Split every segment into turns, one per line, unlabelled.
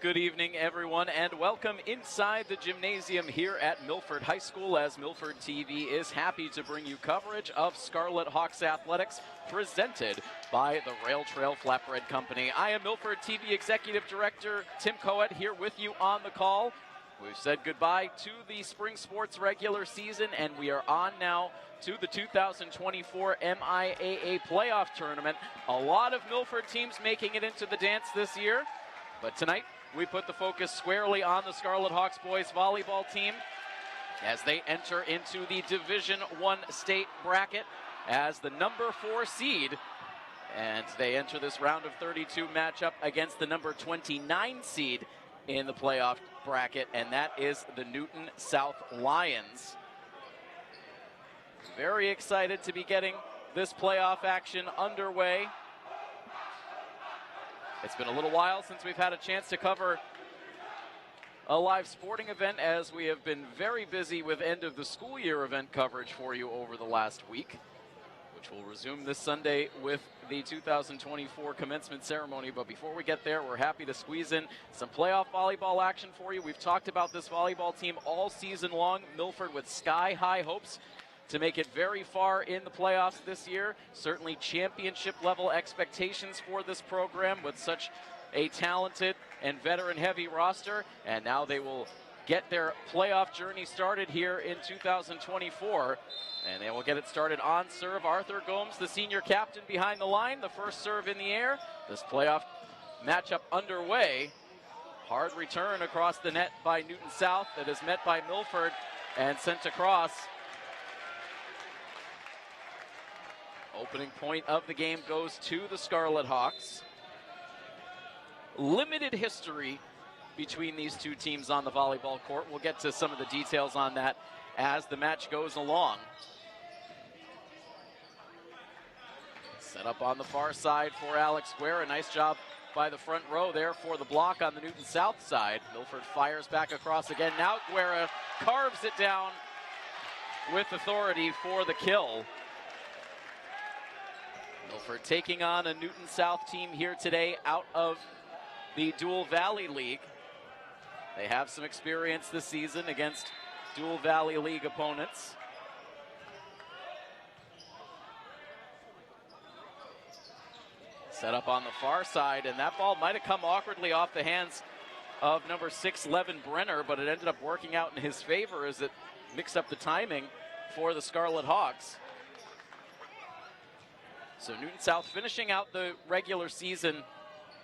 Good evening, everyone, and welcome inside the gymnasium here at Milford High School, as Milford TV is happy to bring you coverage of Scarlet Hawks athletics presented by the Rail Trail Flatbread Company. I am Milford TV Executive Director Tim Coet here with you on the call. We've said goodbye to the spring sports regular season, and we are on now to the 2024 MIAA playoff tournament. A lot of Milford teams making it into the dance this year, but tonight we put the focus squarely on the Scarlet Hawks boys volleyball team as they enter into the Division I state bracket as the number 4 seed. And they enter this round of 32 matchup against the number 29 seed in the playoff bracket, and that is the Newton South Lions. Very excited to be getting this playoff action underway. It's been a little while since we've had a chance to cover a live sporting event, as we have been very busy with end of the school year event coverage for you over the last week, which will resume this Sunday with the 2024 commencement ceremony. But before we get there, we're happy to squeeze in some playoff volleyball action for you. We've talked about this volleyball team all season long. Milford with sky-high hopes to make it very far in the playoffs this year. Certainly championship level expectations for this program with such a talented and veteran heavy roster. And now they will get their playoff journey started here in 2024. And they will get it started on serve. Arthur Gomes, the senior captain, behind the line. The first serve in the air. This playoff matchup underway. Hard return across the net by Newton South that is met by Milford and sent across. Opening point of the game goes to the Scarlet Hawks. Limited history between these two teams on the volleyball court. We'll get to some of the details on that as the match goes along. Set up on the far side for Alex Guerra. Nice job by the front row there for the block on the Newton South side. Milford fires back across again. Now Guerra carves it down with authority for the kill. Milford taking on a Newton South team here today out of the Dual Valley League. They have some experience this season against Dual Valley League opponents. Set up on the far side, and that ball might have come awkwardly off the hands of number 6, Levin Brenner, but it ended up working out in his favor as it mixed up the timing for the Scarlet Hawks. So Newton South finishing out the regular season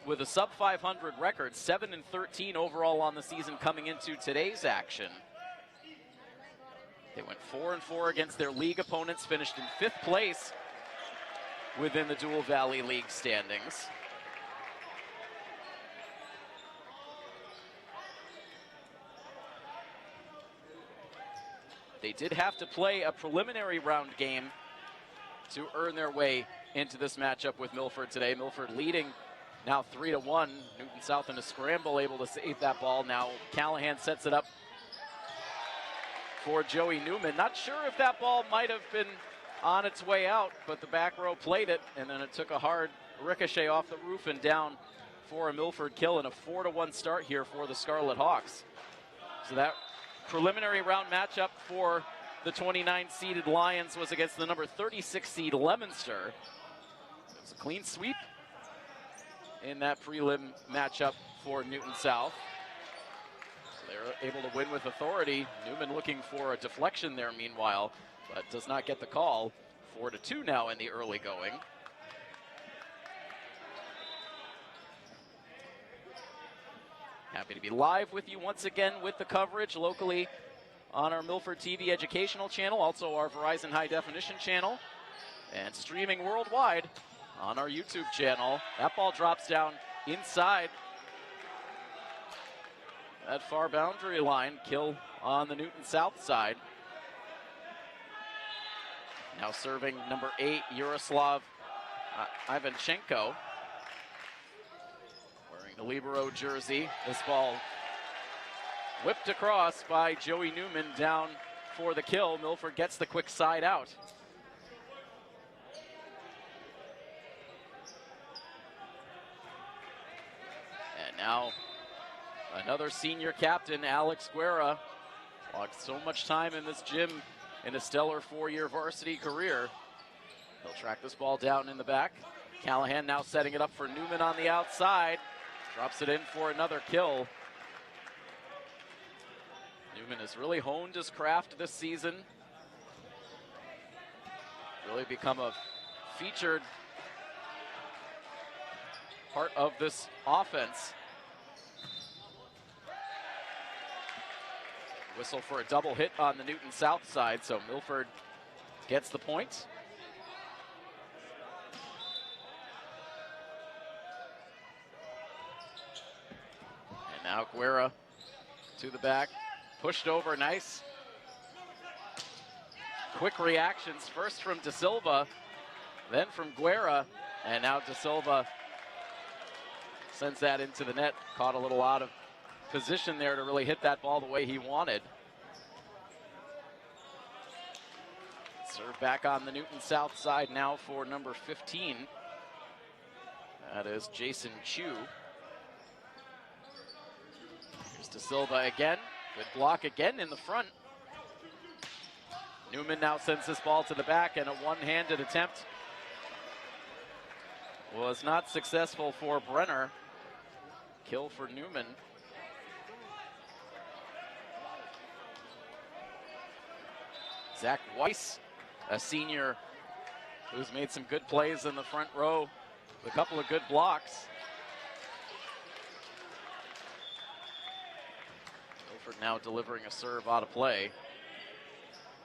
with a sub-500 record, 7-13 overall on the season coming into today's action. They went 4-4 against their league opponents, finished in 5th place within the Dual Valley League standings. They did have to play a preliminary round game to earn their way into this matchup with Milford today. Milford leading now 3-1. Newton South in a scramble, able to save that ball. Now Callahan sets it up for Joey Newman. Not sure if that ball might have been on its way out, but the back row played it, and then it took a hard ricochet off the roof and down for a Milford kill, and a 4-1 start here for the Scarlet Hawks. So that preliminary round matchup for the 29-seeded Lions was against the number 36 seed Leominster. It was a clean sweep in that prelim matchup for Newton South. So they're able to win with authority. Newman looking for a deflection there meanwhile, but does not get the call. 4-2 now in the early going. Happy to be live with you once again with the coverage locally on our Milford TV educational channel, also our Verizon High Definition channel, and streaming worldwide on our YouTube channel. That ball drops down inside that far boundary line. Kill on the Newton South side. Now serving number 8, Yaroslav Ivanchenko, wearing the libero jersey. This ball whipped across by Joey Newman down for the kill. Milford gets the quick side out. And now Another senior captain, Alex Guerra, logged so much time in this gym in a stellar 4-year varsity career. He'll track this ball down in the back. Callahan now setting it up for Newman on the outside. Drops it in for another kill. Newman has really honed his craft this season. Really become a featured part of this offense. Whistle for a double hit on the Newton South side, so Milford gets the point. And now Guerra to the back, pushed over, nice. Quick reactions, first from De Silva, then from Guerra, and now De Silva sends that into the net, caught a little out of position there to really hit that ball the way he wanted. Serve back on the Newton South side now for number 15. That is Jason Chu. Here's De Silva again. Good block again in the front. Newman now sends this ball to the back, and a one-handed attempt was not successful for Brenner. Kill for Newman. Zach Weiss, a senior who's made some good plays in the front row, with a couple of good blocks. Milford now delivering a serve out of play.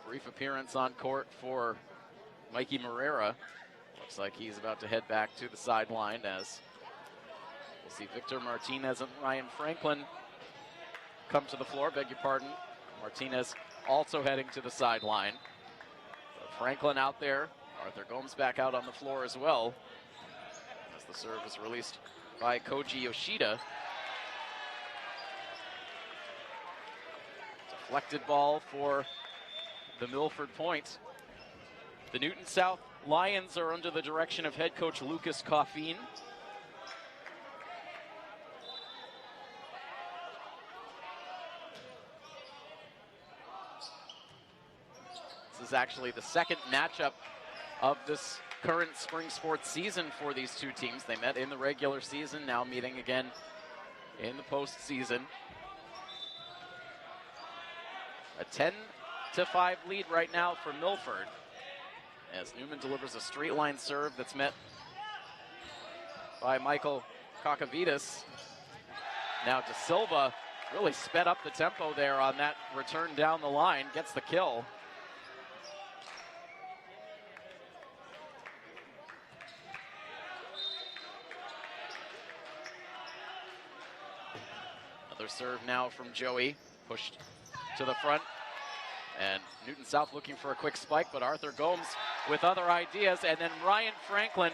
Brief appearance on court for Mikey Moreira. Looks like he's about to head back to the sideline as we'll see Victor Martinez and Ryan Franklin come to the floor. Beg your pardon. Martinez also heading to the sideline. But Franklin out there. Arthur Gomes back out on the floor as well, as the serve is released by Koji Yoshida. Deflected ball for the Milford point. The Newton South Lions are under the direction of head coach Lucas Coffin. This is actually the second matchup of this current spring sports season for these two teams. They met in the regular season, now meeting again in the postseason. A 10-5 lead right now for Milford, as Newman delivers a straight line serve that's met by Michael Kakavidas. Now De Silva really sped up the tempo there on that return down the line, gets the kill. Another serve now from Joey, pushed to the front. And Newton South looking for a quick spike, but Arthur Gomes with other ideas. And then Ryan Franklin,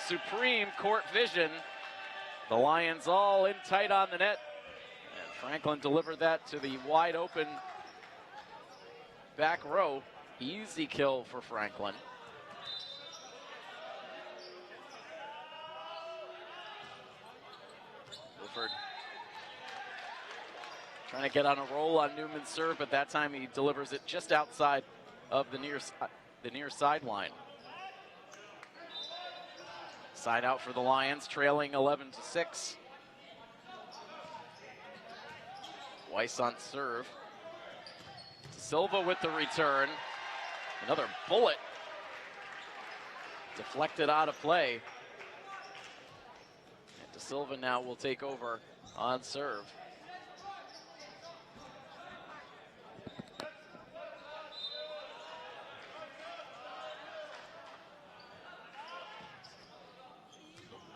supreme court vision. The Lions all in tight on the net. And Franklin delivered that to the wide open back row. Easy kill for Franklin. Milford trying to get on a roll on Newman's serve, but that time he delivers it just outside of the near sideline. Side out for the Lions, trailing 11-6. Weiss on serve. Silva with the return. Another bullet. Deflected out of play. And De Silva now will take over on serve.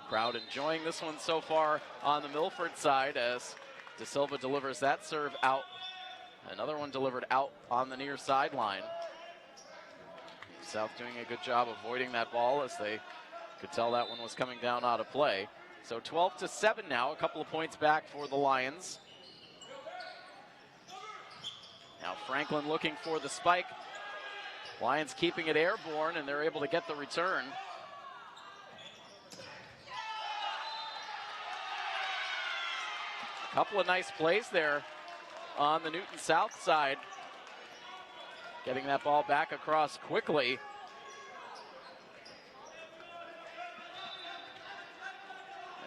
Crowd enjoying this one so far on the Milford side as De Silva delivers that serve out. Another one delivered out on the near sideline. South doing a good job avoiding that ball, as they could tell that one was coming down out of play. So 12-7 now, a couple of points back for the Lions. Now Franklin looking for the spike. Lions keeping it airborne, and they're able to get the return. couple of nice plays there on the Newton South side. Getting that ball back across quickly.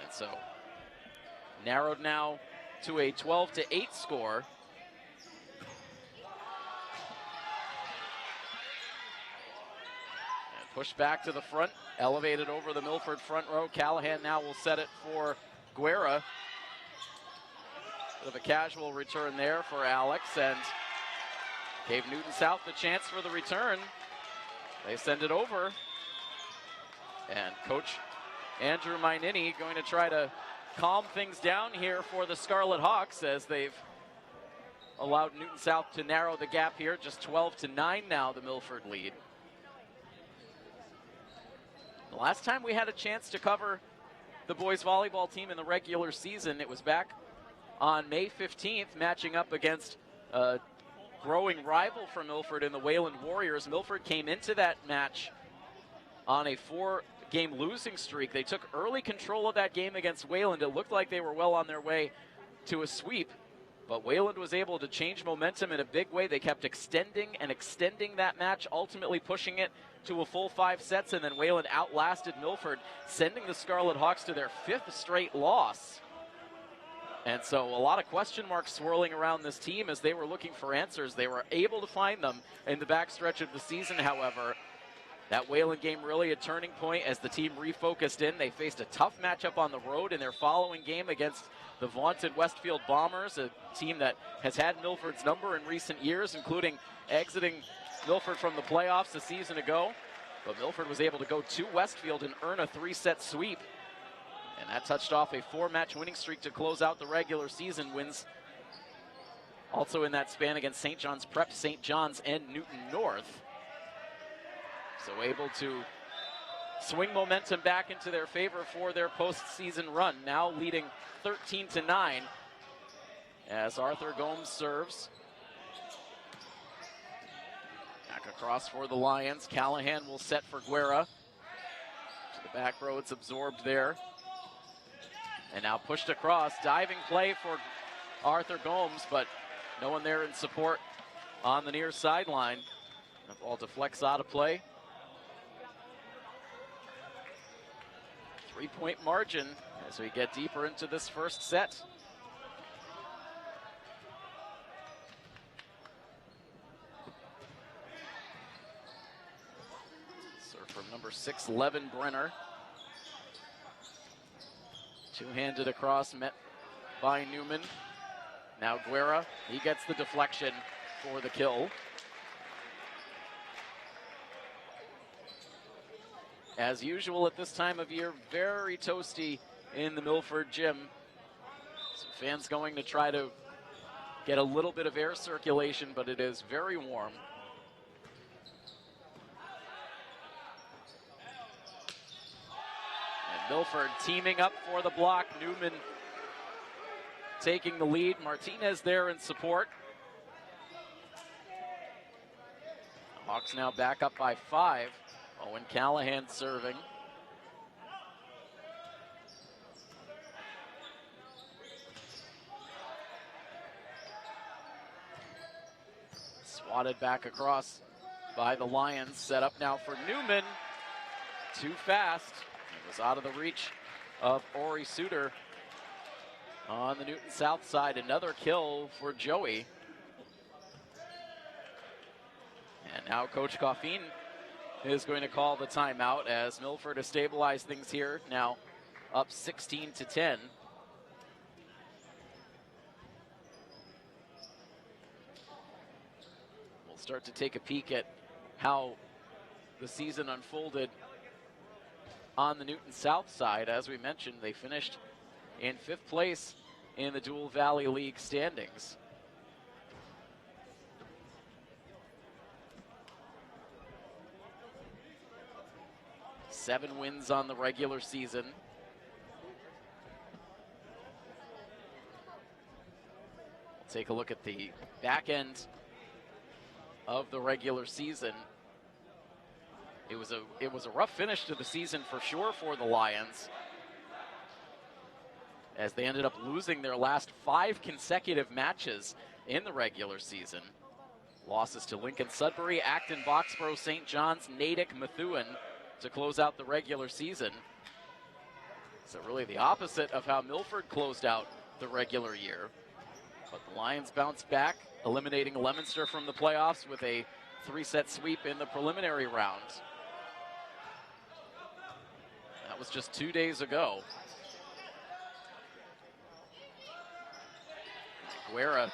And so narrowed now to a 12-8 score. Pushed back to the front, elevated over the Milford front row. Callahan now will set it for Guerra. Bit of a casual return there for Alex, and gave Newton South the chance for the return. They send it over. And Coach Andrew Mainini going to try to calm things down here for the Scarlet Hawks as they've allowed Newton South to narrow the gap here. Just 12-9 now, the Milford lead. The last time we had a chance to cover the boys volleyball team in the regular season, it was back on May 15th, matching up against a growing rival for Milford in the Wayland Warriors. Milford came into that match on a 4-game losing streak. They took early control of that game against Wayland. It looked like they were well on their way to a sweep, but Wayland was able to change momentum in a big way. They kept extending and extending that match, ultimately pushing it to a full 5 sets, and then Wayland outlasted Milford, sending the Scarlet Hawks to their 5th straight loss. And so a lot of question marks swirling around this team as they were looking for answers. They were able to find them in the backstretch of the season, however. That Wayland game really a turning point as the team refocused in. They faced a tough matchup on the road in their following game against the vaunted Westfield Bombers, a team that has had Milford's number in recent years, including exiting Milford from the playoffs a season ago. But Milford was able to go to Westfield and earn a 3-set sweep. And that touched off a 4-match winning streak to close out the regular season. Wins also in that span against St. John's Prep, St. John's, and Newton North. So able to swing momentum back into their favor for their postseason run. Now leading 13-9 as Arthur Gomes serves. Back across for the Lions. Callahan will set for Guerra. To the back row, it's absorbed there. And now pushed across. Diving play for Arthur Gomes, but no one there in support on the near sideline. The ball deflects out of play. 3-point margin as we get deeper into this first set. Serve from number 6, Levin Brenner. Two-handed across, met by Newman. Now Guerra, he gets the deflection for the kill. As usual at this time of year, very toasty in the Milford gym. Some fans going to try to get a little bit of air circulation, but it is very warm. Milford teaming up for the block. Newman taking the lead. Martinez there in support. Hawks now back up by 5. Owen Callahan serving. Swatted back across by the Lions. Set up now for Newman. Too fast. It was out of the reach of Ori Suter on the Newton South side. Another kill for Joey. And now Coach Coffin is going to call the timeout as Milford has stabilized things here. Now up 16-10. We'll start to take a peek at how the season unfolded on the Newton South side. As we mentioned, they finished in 5th place in the Dual Valley League standings. Seven wins on the regular season. We'll take a look at the back end of the regular season. It was a rough finish to the season for sure for the Lions. as they ended up losing their last 5 consecutive matches in the regular season. Losses to Lincoln Sudbury, Acton, Boxborough, St. John's, Natick, Methuen to close out the regular season. So really the opposite of how Milford closed out the regular year. But the Lions bounced back, eliminating Leominster from the playoffs with a 3-set sweep in the preliminary round. That was just 2 days ago. Guerra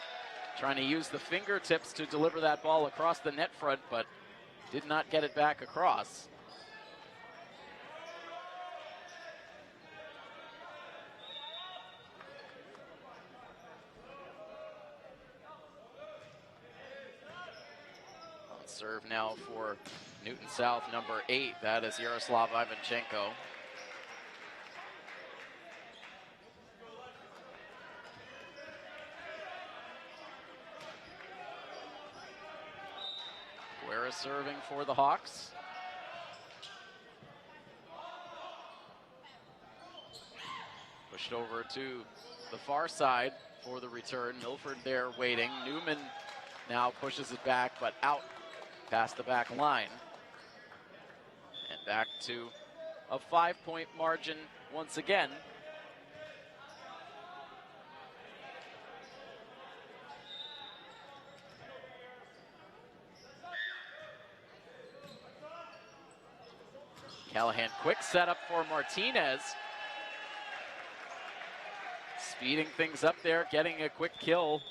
trying to use the fingertips to deliver that ball across the net front, but did not get it back across. On serve now for Newton South, number 8. That is Yaroslav Ivanchenko. Guerra serving for the Hawks. Pushed over to the far side for the return. Milford there waiting. Newman now pushes it back, but out past the back line. And back to a 5-point margin once again. Callahan, quick setup for Martinez. Speeding things up there, getting a quick kill.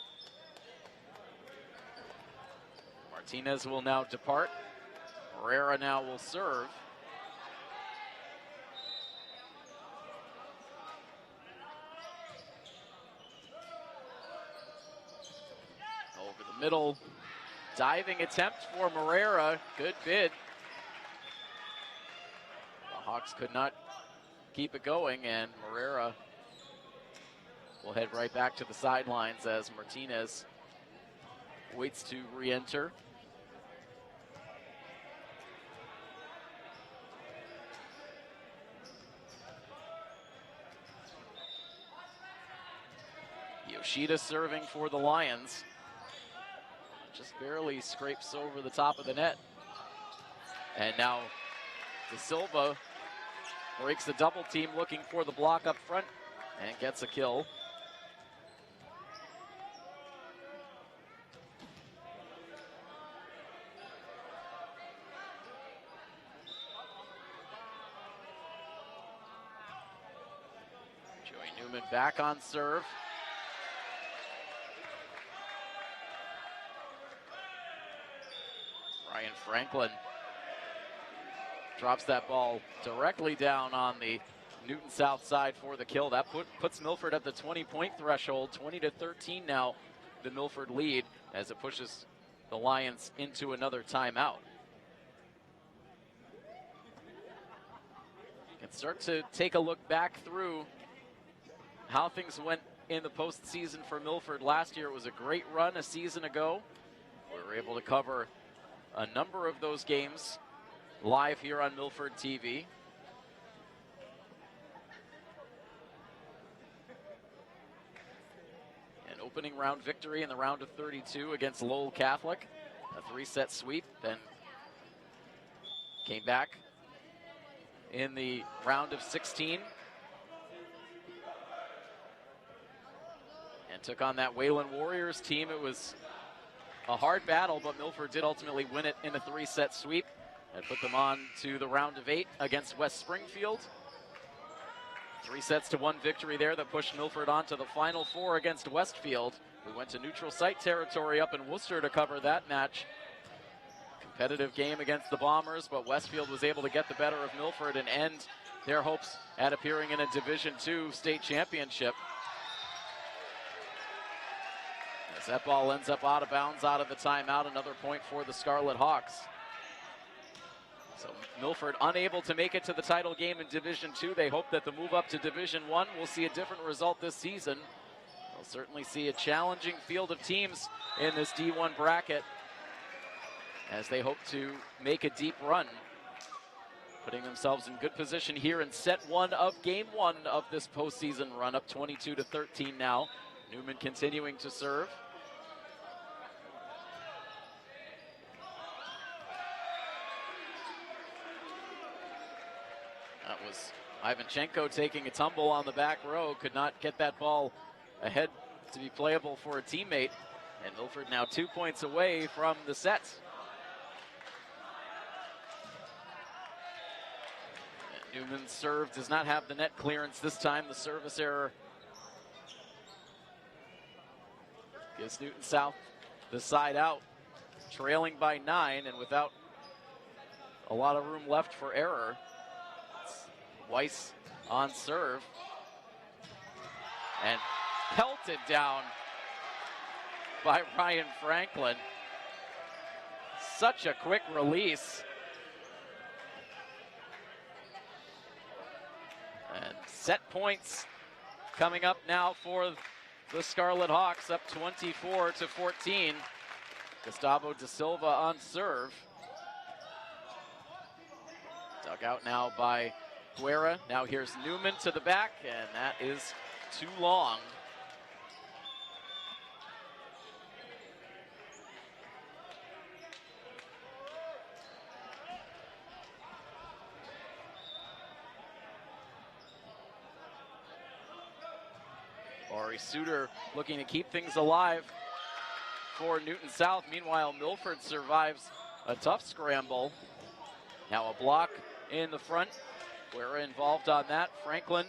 Martinez will now depart. Herrera now will serve. Over the middle, diving attempt for Herrera. Good bid. Hawks could not keep it going, and Herrera will head right back to the sidelines as Martinez waits to re-enter. Yoshida serving for the Lions. Just barely scrapes over the top of the net. And now De Silva breaks the double team, looking for the block up front, and gets a kill. Joey Newman back on serve. Ryan Franklin drops that ball directly down on the Newton South side for the kill. That puts Milford at the 20-point threshold. 20-13 now, the Milford lead, as it pushes the Lions into another timeout. And start to take a look back through how things went in the postseason for Milford last year. It was a great run a season ago. We were able to cover a number of those games live here on Milford TV. An opening round victory in the round of 32 against Lowell Catholic. A 3-set sweep, then came back in the round of 16 and took on that Wayland Warriors team. It was a hard battle, but Milford did ultimately win it in a 3-set sweep and put them on to the round of 8 against West Springfield. 3-1 victory there that pushed Milford on to the Final Four against Westfield. We went to neutral site territory up in Worcester to cover that match. Competitive game against the Bombers, but Westfield was able to get the better of Milford and end their hopes at appearing in a Division II state championship. As that ball ends up out of bounds out of the timeout, another point for the Scarlet Hawks. So Milford unable to make it to the title game in Division II. They hope that the move up to Division I will see a different result this season. They'll certainly see a challenging field of teams in this D1 bracket as they hope to make a deep run. putting themselves in good position here in set one of game one of this postseason run, up 22-13 now. Newman continuing to serve. That was Ivanchenko taking a tumble on the back row, could not get that ball ahead to be playable for a teammate. And Milford now 2 points away from the set. And Newman's serve does not have the net clearance this time. The service error gives Newton South the side out, trailing by 9 and without a lot of room left for error. It's Weiss on serve and pelted down by Ryan Franklin. Such a quick release. And set points coming up now for the Scarlet Hawks, up 24-14. Gustavo Da Silva on serve. Dug out now by Guerra. Now here's Newman to the back, and that is too long. Laurie Suter looking to keep things alive for Newton South. Meanwhile, Milford survives a tough scramble. Now a block in the front. We're involved on that. Franklin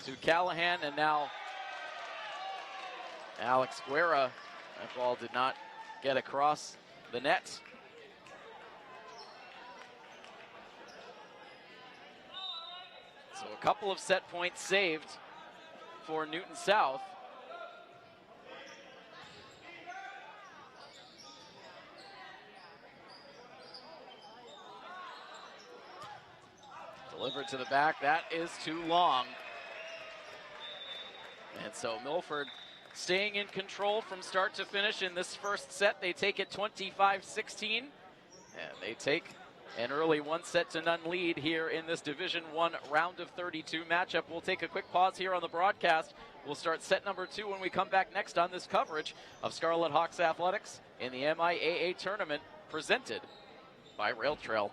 to Callahan, and now Alex Guerra. That ball did not get across the net. So a couple of set points saved for Newton South. Delivered to the back, that is too long. And so Milford staying in control from start to finish in this first set. They take it 25-16, and they take an early 1-0 lead here in this Division I round of 32 matchup. We'll take a quick pause here on the broadcast. We'll start set number 2 when we come back next on this coverage of Scarlet Hawks Athletics in the MIAA tournament presented by Rail Trail.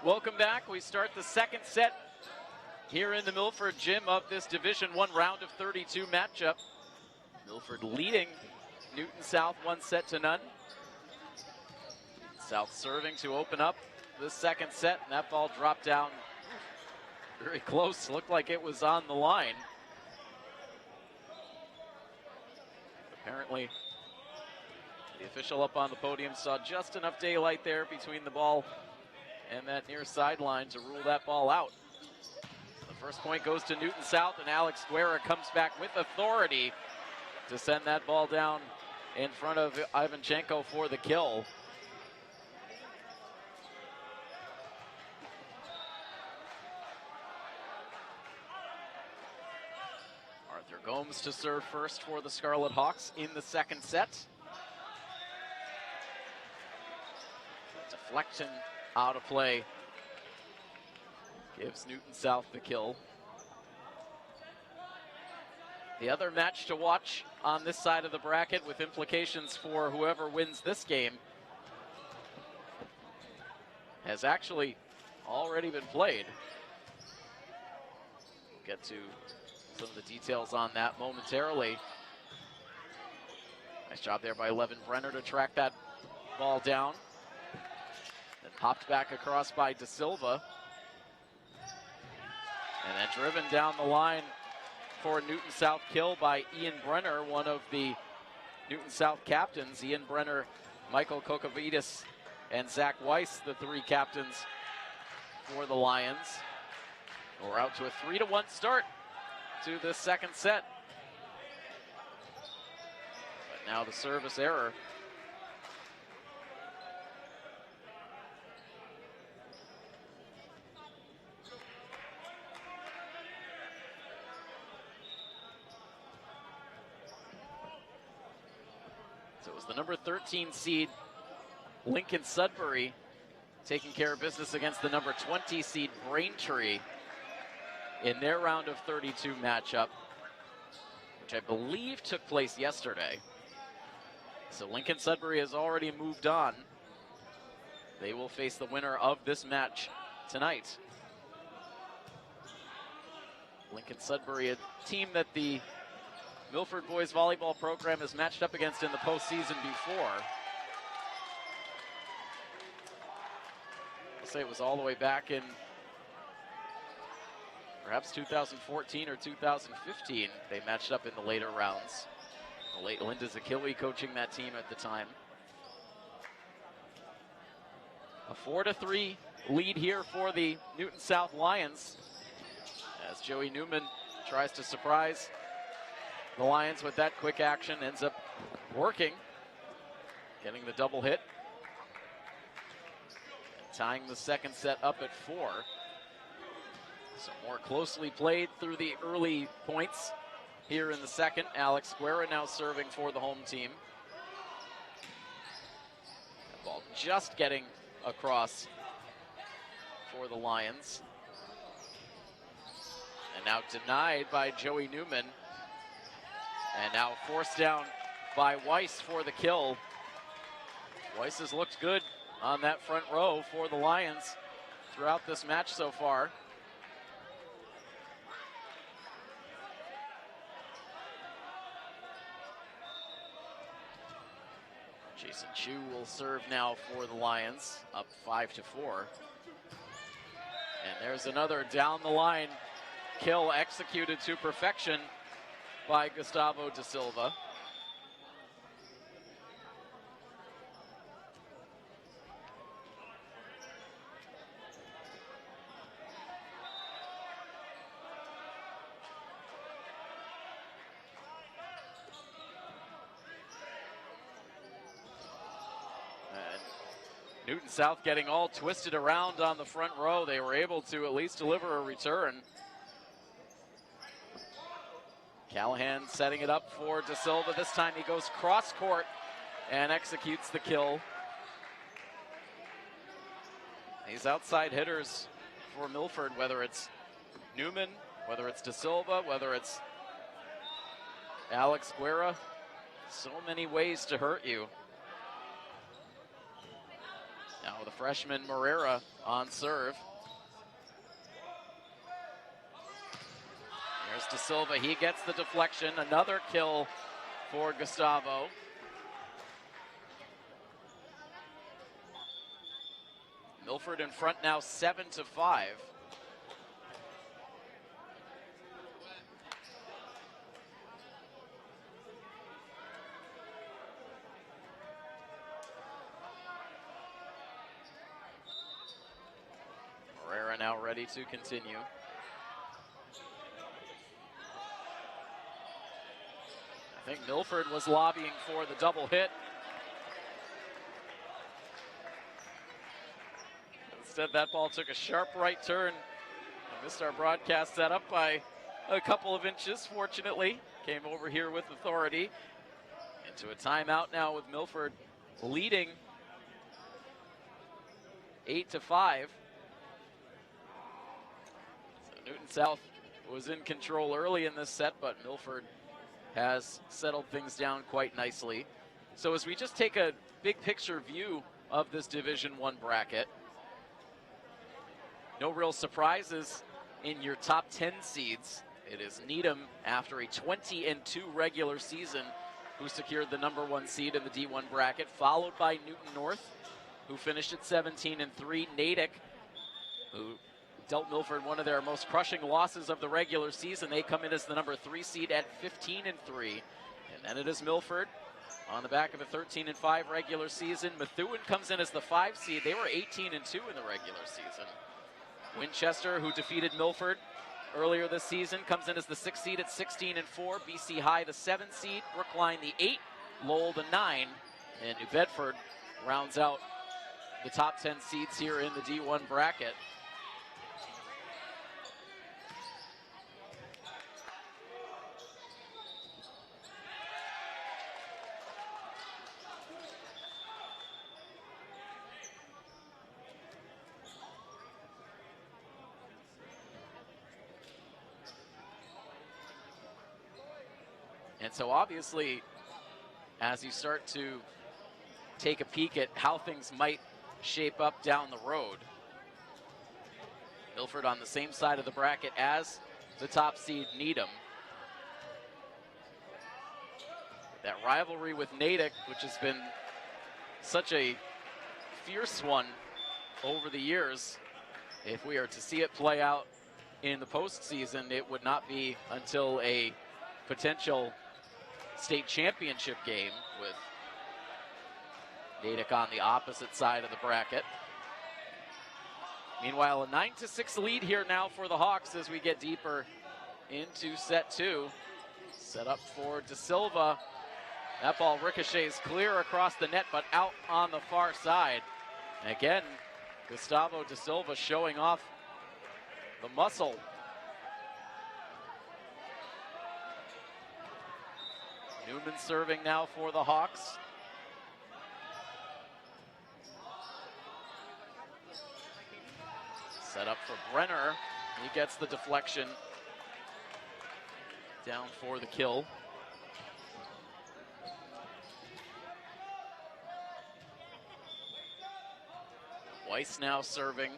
Welcome back. We start the second set here in the Milford gym of this Division I round of 32 matchup. Milford leading Newton South 1-0. South serving to open up the second set, and that ball dropped down very close. Looked like it was on the line. Apparently, the official up on the podium saw just enough daylight there between the ball and that near sideline to rule that ball out. The first point goes to Newton South, and Alex Guerra comes back with authority to send that ball down in front of Ivanchenko for the kill. Arthur Gomes to serve first for the Scarlet Hawks in the second set. Deflection out of play gives Newton South the kill. The other match to watch on this side of the bracket, with implications for whoever wins this game, has actually already been played. We'll get to some of the details on that momentarily. Nice job there by Levin Brenner to track that ball down. Then popped back across by De Silva. And then driven down the line for Newton South kill by Ian Brenner, one of the Newton South captains. Ian Brenner, Michael Kokovitis, and Zach Weiss, the three captains for the Lions. We're out to a 3-1 start to the second set. But now the service error. So it was the number 13 seed, Lincoln Sudbury, taking care of business against the number 20 seed, Braintree, in their round of 32 matchup, which I believe took place yesterday. So Lincoln Sudbury has already moved on. They will face the winner of this match tonight. Lincoln Sudbury, a team that the Milford boys volleyball program has matched up against in the postseason before. I'll say it was all the way back in perhaps 2014 or 2015. They matched up in the later rounds. The late Linda Zakilwi coaching that team at the time. A 4-3 lead here for the Newton South Lions as Joey Newman tries to surprise the Lions with that quick action, ends up working, getting the double hit, and tying the second set up at 4. So more closely played through the early points here in the second. Alex Guerra now serving for the home team. That ball just getting across for the Lions. And now denied by Joey Newman. And now forced down by Weiss for the kill. Weiss has looked good on that front row for the Lions throughout this match so far. Jason Chu will serve now for the Lions, up 5-4. And there's another down the line kill executed to perfection by Gustavo De Silva. And Newton South getting all twisted around on the front row. They were able to at least deliver a return. Callahan setting it up for De Silva. This time he goes cross court and executes the kill. These outside hitters for Milford, whether it's Newman, whether it's De Silva, whether it's Alex Guerra, so many ways to hurt you. Now the freshman Morera on serve. There's De Silva, he gets the deflection. Another kill for Gustavo. Milford in front now 7-5. Morera now ready to continue. I think Milford was lobbying for the double hit. Instead, that ball took a sharp right turn. I missed our broadcast set up by a couple of inches, fortunately. Came over here with authority. Into a timeout now with Milford leading 8-5. So Newton South was in control early in this set, but Milford has settled things down quite nicely. So as we just take a big picture view of this Division I bracket, No real surprises in your top 10 seeds. It is Needham, after a 20-2 regular season, who secured the #1 seed in the D1 bracket, followed by Newton North, who finished at 17-3. Natick, who dealt Milford one of their most crushing losses of the regular season. They come in as the #3 seed at 15-3. And then it is Milford on the back of a 13-5 regular season. Methuen comes in as the 5 seed. They were 18-2 in the regular season. Winchester, who defeated Milford earlier this season, comes in as the 6 seed at 16-4. BC High, the 7 seed. Brookline, the 8. Lowell, the 9. And New Bedford rounds out the top 10 seeds here in the D1 bracket. And so obviously, as you start to take a peek at how things might shape up down the road, Milford on the same side of the bracket as the top seed Needham. That rivalry with Natick, which has been such a fierce one over the years, if we are to see it play out in the postseason, it would not be until a potential state championship game, with Natick on the opposite side of the bracket. Meanwhile, a 9-6 lead here now for the Hawks as we get deeper into set 2. Set up for De Silva. That ball ricochets clear across the net, but out on the far side. And again, Gustavo De Silva showing off the muscle. Newman serving now for the Hawks. Set up for Brenner. He gets the deflection. Down for the kill. Weiss now serving.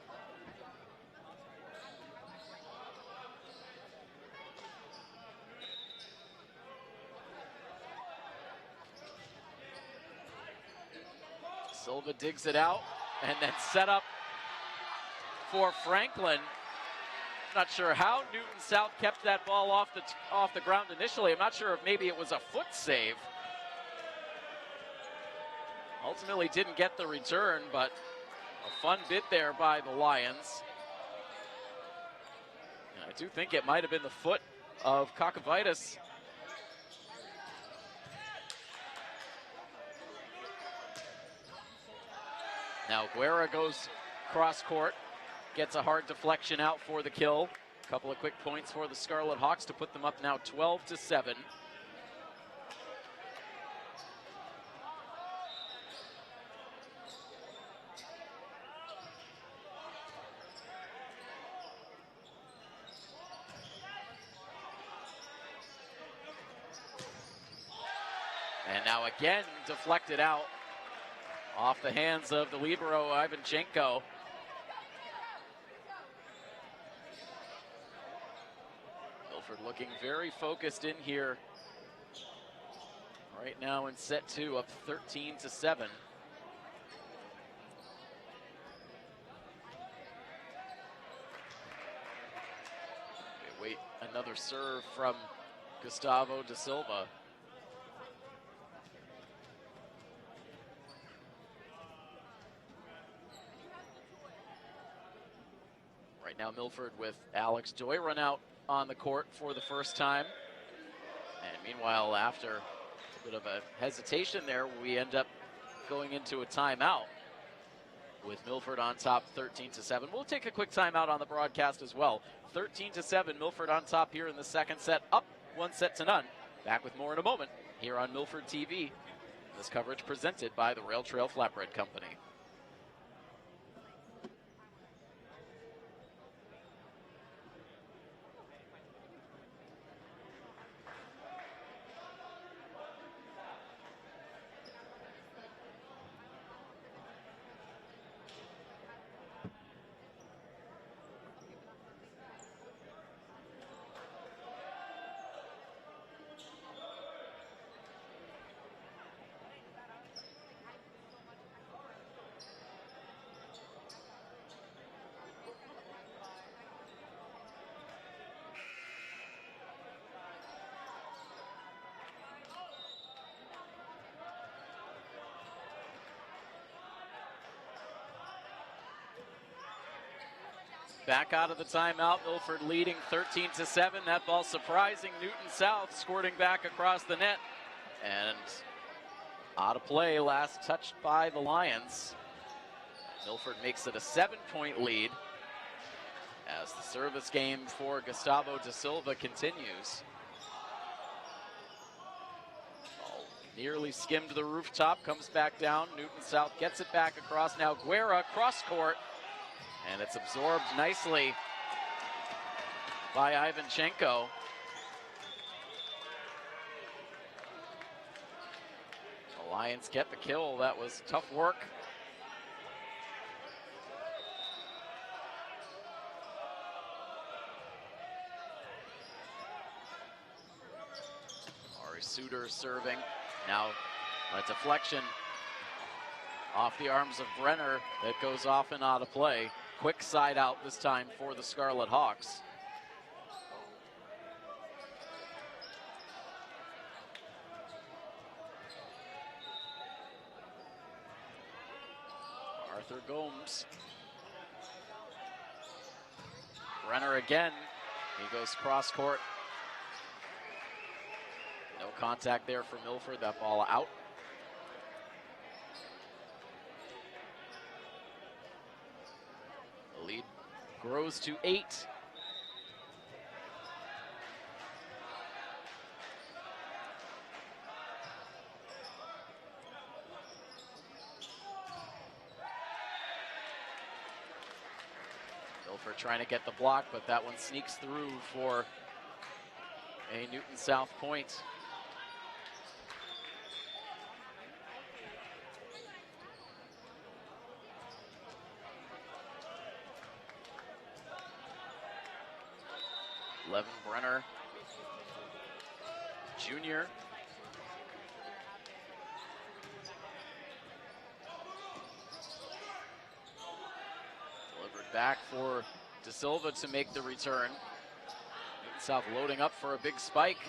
Silva digs it out and then set up for Franklin. Not sure how Newton South kept that ball off the ground initially. I'm not sure if maybe it was a foot save. Ultimately didn't get the return, but a fun bit there by the Lions. And I do think it might have been the foot of Kakavaitis. Now Guerra goes cross court, gets a hard deflection out for the kill. A couple of quick points for the Scarlet Hawks to put them up now 12-7. And now again deflected out off the hands of the libero, Ivanchenko. Milford looking very focused in here right now in set 2, up 13-7. We wait another serve from Gustavo De Silva. Right now Milford with Alex Doiron out on the court for the first time. And meanwhile, after a bit of a hesitation there, we end up going into a timeout with Milford on top 13-7. We'll take a quick timeout on the broadcast as well. 13-7, Milford on top here in the second set, up 1-0. Back with more in a moment here on Milford TV. This coverage presented by the Rail Trail Flatbread Company. Back out of the timeout, Milford leading 13-7. That ball surprising Newton South, squirting back across the net. And out of play, last touched by the Lions. Milford makes it a 7-point lead as the service game for Gustavo da Silva continues. Ball nearly skimmed the rooftop, comes back down. Newton South gets it back across. Now Guerra cross court. And it's absorbed nicely by Ivanchenko. The Lions get the kill. That was tough work. Ari Suter serving. Now a deflection off the arms of Brenner that goes off and out of play. Quick side out this time for the Scarlet Hawks. Arthur Gomes. Brenner again. He goes cross court. No contact there for Milford. That ball out. The lead grows to 8. Milford trying to get the block, but that one sneaks through for a Newton South point. Levin Brenner, Jr. Delivered back for Da Silva to make the return. Newton South loading up for a big spike.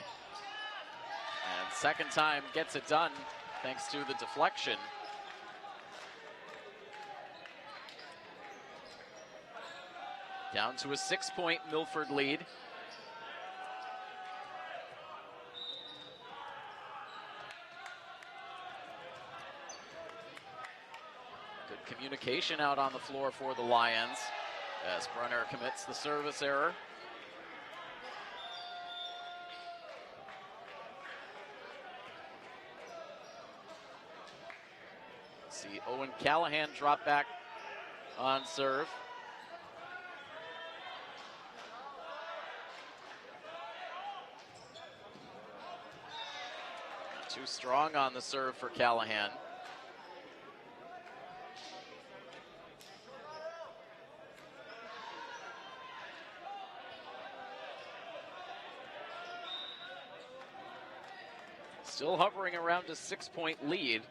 And second time gets it done thanks to the deflection. Down to a 6-point Milford lead. Good communication out on the floor for the Lions as Brenner commits the service error. See Owen Callahan drop back on serve. Too strong on the serve for Callahan. Still hovering around a 6-point lead.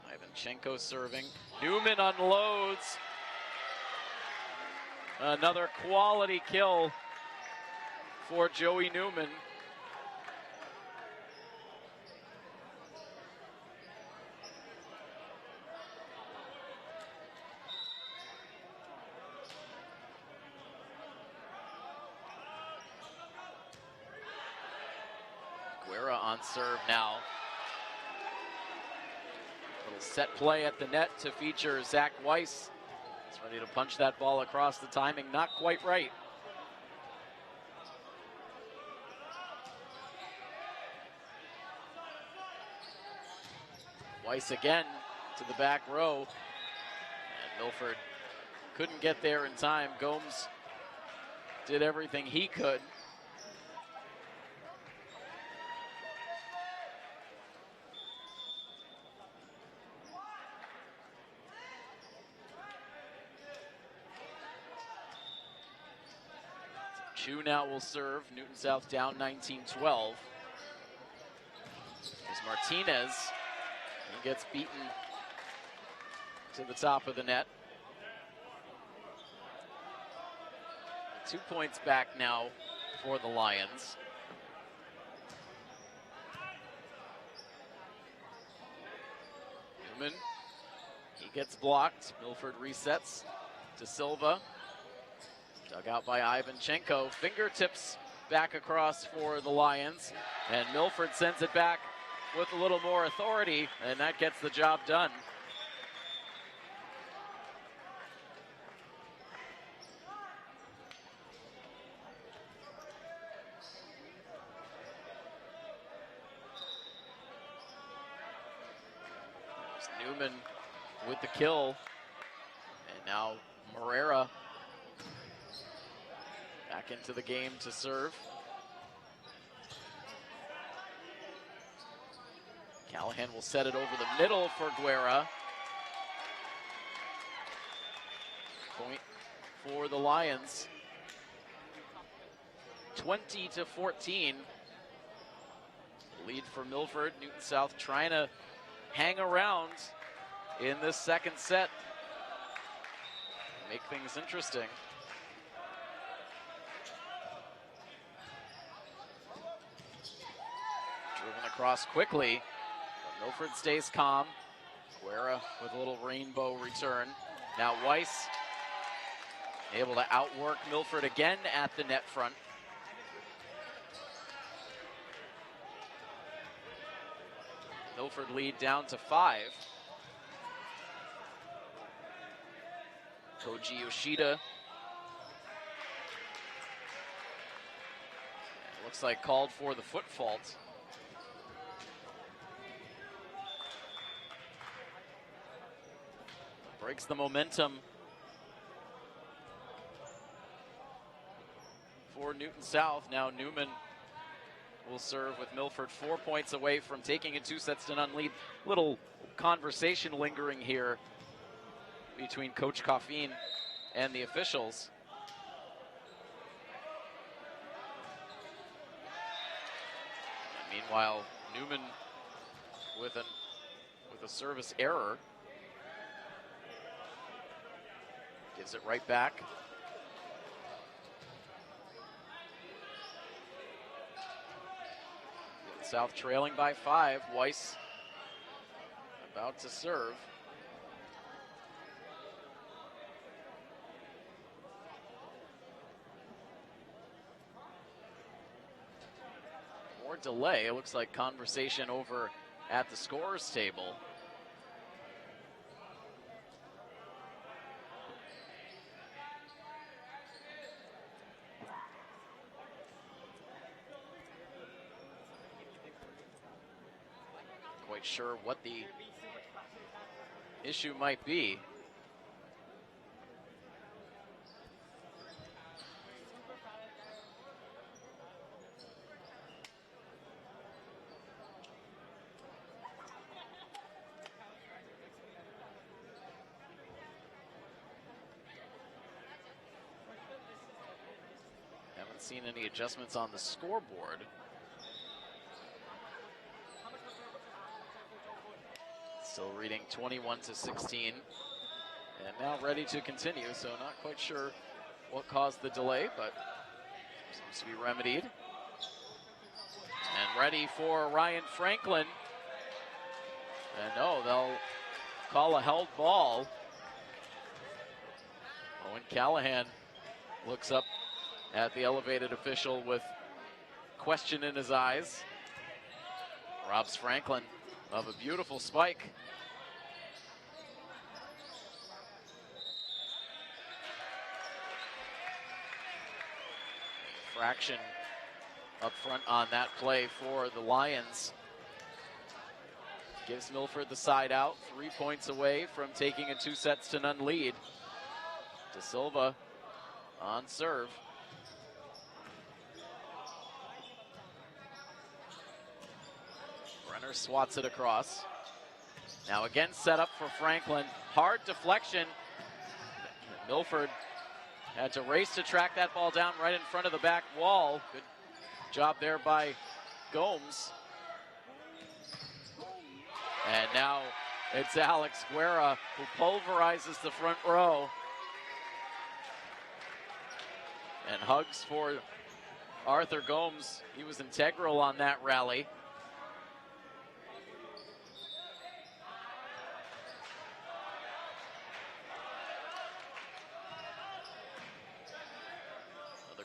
Ivanchenko serving. Newman unloads. Another quality kill for Joey Newman. Guerra on serve now. Little set play at the net to feature Zach Weiss. He's ready to punch that ball across. The timing not quite right. Weiss again to the back row. And Milford couldn't get there in time. Gomes did everything he could. Chu now will serve. Newton South down 19-12. As Martinez, he gets beaten to the top of the net. 2 points back now for the Lions. Newman, he gets blocked. Milford resets. De Silva, dug out by Ivanchenko. Fingertips back across for the Lions, and Milford sends it back with a little more authority, and that gets the job done. Newman with the kill, and now Moreira back into the game to serve. Callahan will set it over the middle for Guerra. Point for the Lions. 20-14. Lead for Milford. Newton South trying to hang around in this second set. Make things interesting. Driven across quickly. But Milford stays calm. Guerra with a little rainbow return. Now Weiss able to outwork Milford again at the net front. Milford lead down to 5. Koji Yoshida. Looks like called for the foot fault. Breaks the momentum for Newton South. Now Newman will serve with Milford 4 points away from taking a 2-0 lead. Little conversation lingering here between Coach Coffin and the officials. And meanwhile, Newman with a service error. Gives it right back. South trailing by 5. Weiss about to serve. More delay. It looks like conversation over at the scorer's table. Sure what the issue might be. Haven't seen any adjustments on the scoreboard. Still reading 21-16, and now ready to continue, so not quite sure what caused the delay, but seems to be remedied. And ready for Ryan Franklin. And no, they'll call a held ball. Owen Callahan looks up at the elevated official with question in his eyes. Robs Franklin of a beautiful spike. Fraction up front on that play for the Lions. Gives Milford the side out, 3 points away from taking a 2-0 lead. De Silva on serve. Brenner swats it across. Now again set up for Franklin. Hard deflection. Milford had to race to track that ball down right in front of the back wall. Good job there by Gomes. And now it's Alex Guerra who pulverizes the front row. And hugs for Arthur Gomes. He was integral on that rally.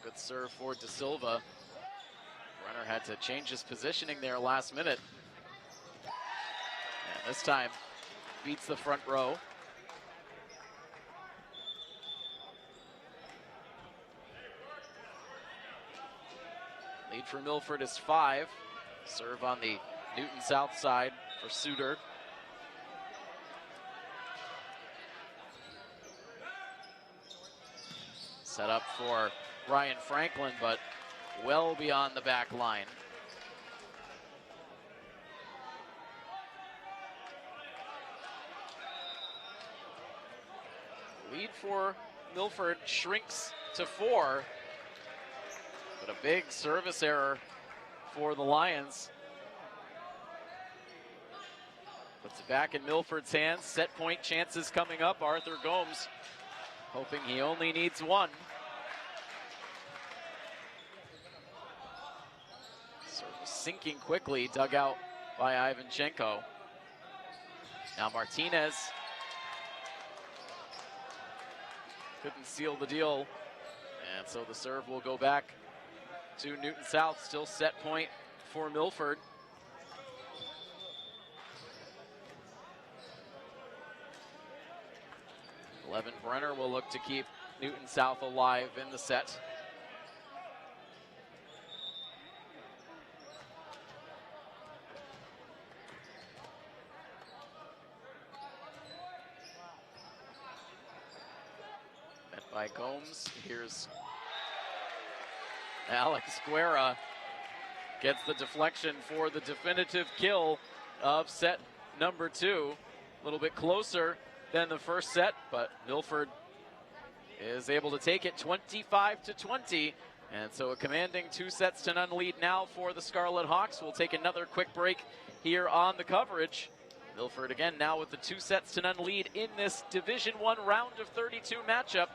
Good serve for De Silva. Brenner had to change his positioning there last minute. And this time beats the front row. Lead for Milford is 5. Serve on the Newton South side for Suter. Set up for Ryan Franklin, but well beyond the back line. Lead for Milford shrinks to 4, but a big service error for the Lions. Puts it back in Milford's hands. Set point chances coming up. Arthur Gomes hoping he only needs 1. Service sinking quickly, dug out by Ivanchenko. Now Martinez couldn't seal the deal, and so the serve will go back to Newton South. Still set point for Milford. Levin Brenner will look to keep Newton South alive in the set. Met by Gomes. Here's Alex Guerra. Gets the deflection for the definitive kill of set number 2. A little bit closer than the first set, but Milford is able to take it 25-20. And so a commanding 2-0 lead now for the Scarlet Hawks. We'll take another quick break here on the coverage. Milford again now with the 2-0 lead in this Division I round of 32 matchup.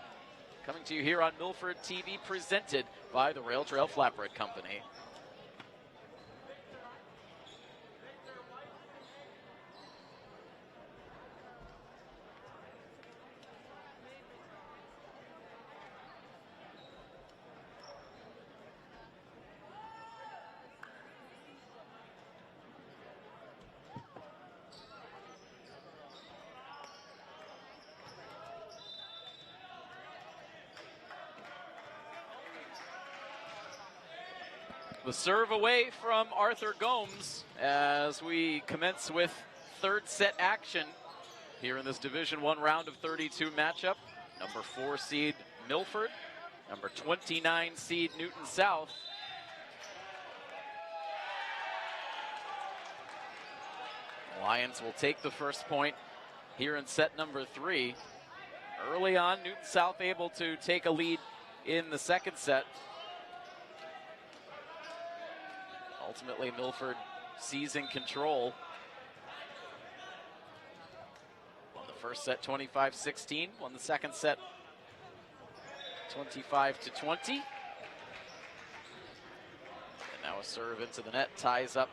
Coming to you here on Milford TV, presented by the Rail Trail Flatbread Company. The serve away from Arthur Gomes as we commence with third set action here in this Division I round of 32 matchup. Number 4 seed Milford, number 29 seed Newton South. Lions will take the first point here in set number 3. Early on, Newton South able to take a lead in the second set. Ultimately, Milford seizing control. Won the first set 25-16, won the second set 25-20. And now a serve into the net ties up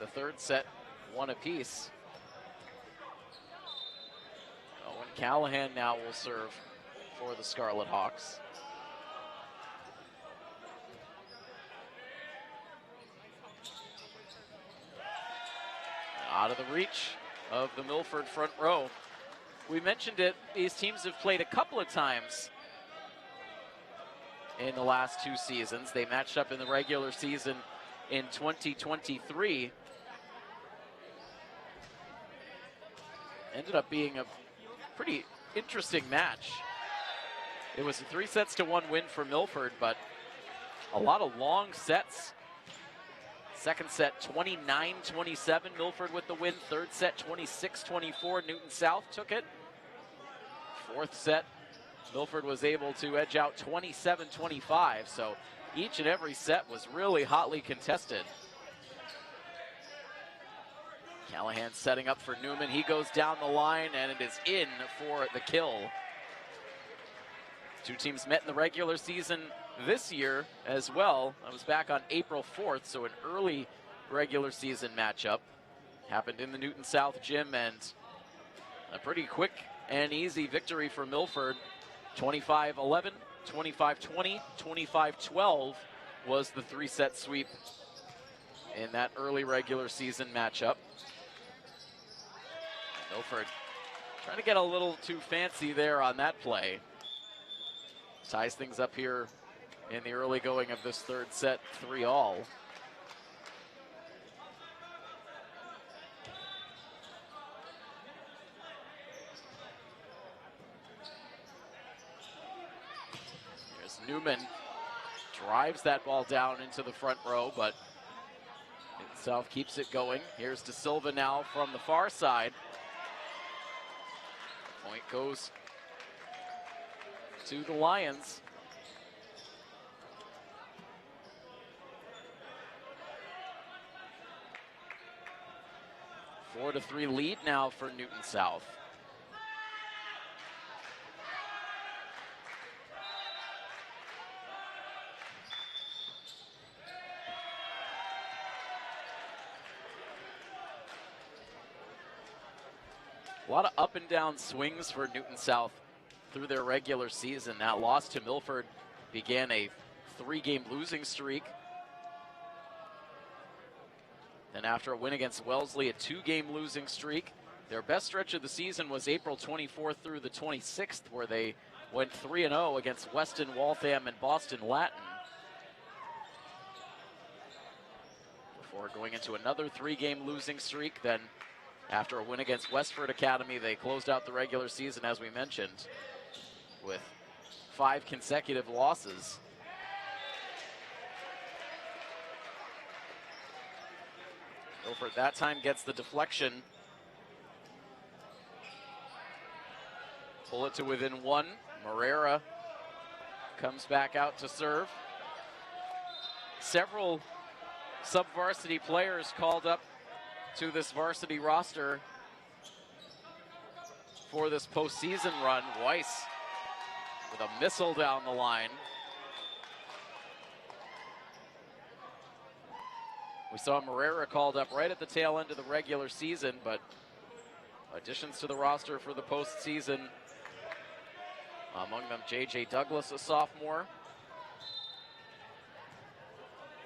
the third set, 1 apiece. Owen Callahan now will serve for the Scarlet Hawks. Out of the reach of the Milford front row. We mentioned it, these teams have played a couple of times in the last 2 seasons. They matched up in the regular season in 2023. Ended up being a pretty interesting match. It was a 3-1 win for Milford, but a lot of long sets. Second set 29-27, Milford with the win. Third set 26-24, Newton South took it. Fourth set, Milford was able to edge out 27-25, so each and every set was really hotly contested. Callahan setting up for Newman. He goes down the line, and it is in for the kill. 2 teams met in the regular season this year as well. I was back on April 4th, so an early regular season matchup. Happened in the Newton South gym, and a pretty quick and easy victory for Milford. 25-11 25-20, 25-12 was the 3-set sweep in that early regular season matchup. Milford trying to get a little too fancy there on that play. Ties things up here in the early going of this third set, 3-all. Here's Newman, drives that ball down into the front row, but South keeps it going. Here's De Silva now from the far side. Point goes to the Lions. A 4-3 lead now for Newton South. A lot of up and down swings for Newton South through their regular season. That loss to Milford began a 3-game losing streak. Then after a win against Wellesley, a 2-game losing streak. Their best stretch of the season was April 24th through the 26th, where they went 3-0 against Weston, Waltham, and Boston Latin. Before going into another 3-game losing streak. Then after a win against Westford Academy, they closed out the regular season, as we mentioned, with 5 consecutive losses. Milford that time gets the deflection. Pull it to within 1. Morera comes back out to serve. Several sub-varsity players called up to this varsity roster for this postseason run. Weiss with a missile down the line. We saw Morera called up right at the tail end of the regular season, but additions to the roster for the postseason, among them J.J. Douglas, a sophomore.